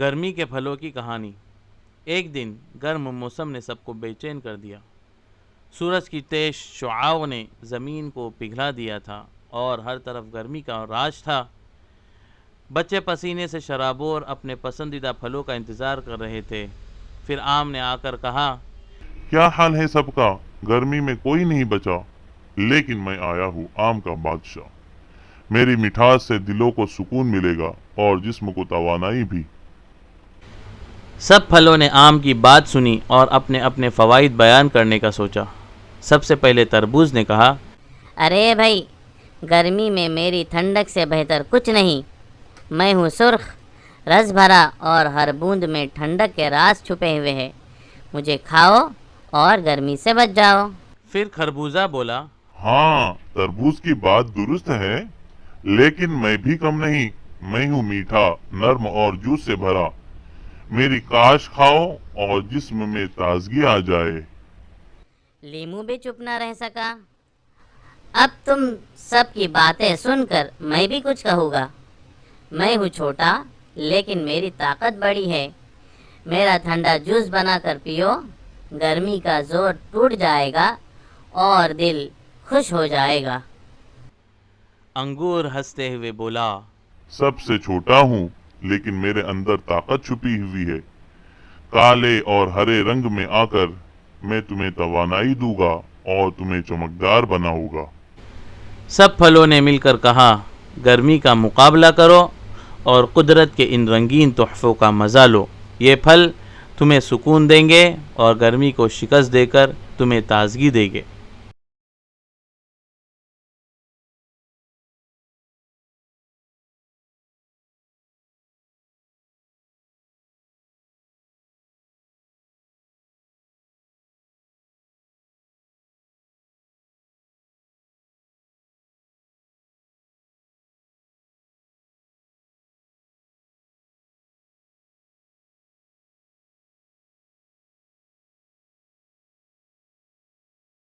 گرمی کے پھلوں کی کہانی۔ ایک دن گرم موسم نے سب کو بے چین کر دیا۔ سورج کی تیز شعاعوں نے زمین کو پگھلا دیا تھا اور ہر طرف گرمی کا راج تھا۔ بچے پسینے سے شرابور اپنے پسندیدہ پھلوں کا انتظار کر رہے تھے۔ پھر آم نے آ کر کہا، کیا حال ہے سب کا؟ گرمی میں کوئی نہیں بچا، لیکن میں آیا ہوں آم کا بادشاہ۔ میری مٹھاس سے دلوں کو سکون ملے گا اور جسم کو توانائی بھی۔ سب پھلوں نے آم کی بات سنی اور اپنے اپنے فوائد بیان کرنے کا سوچا۔ سب سے پہلے تربوز نے کہا، ارے بھائی، گرمی میں میری ٹھنڈک سے بہتر کچھ نہیں۔ میں ہوں سرخ، رس بھرا اور ہر بوند میں ٹھنڈک کے راز چھپے ہوئے ہیں۔ مجھے کھاؤ اور گرمی سے بچ جاؤ۔ پھر خربوزہ بولا، ہاں، تربوز کی بات درست ہے، لیکن میں بھی کم نہیں۔ میں ہوں میٹھا، نرم اور جوس سے بھرا۔ میری کاش کھاؤ اور جسم میں تازگی آ جائے۔ لیمو بھی چپ نہ رہ سکا۔ اب تم سب کی باتیں سن کر میں بھی کچھ کہوں گا۔ میں ہوں چھوٹا، لیکن میری طاقت بڑی ہے۔ میرا ٹھنڈا جوس بنا کر پیو، گرمی کا زور ٹوٹ جائے گا اور دل خوش ہو جائے گا۔ انگور ہنستے ہوئے بولا، سب سے چھوٹا ہوں، لیکن میرے اندر طاقت چھپی ہوئی ہے۔ کالے اور ہرے رنگ میں آ کر میں تمہیں توانائی دوں گا اور تمہیں چمکدار بناؤں گا۔ سب پھلوں نے مل کر کہا، گرمی کا مقابلہ کرو اور قدرت کے ان رنگین تحفوں کا مزہ لو۔ یہ پھل تمہیں سکون دیں گے اور گرمی کو شکست دے کر تمہیں تازگی دیں گے۔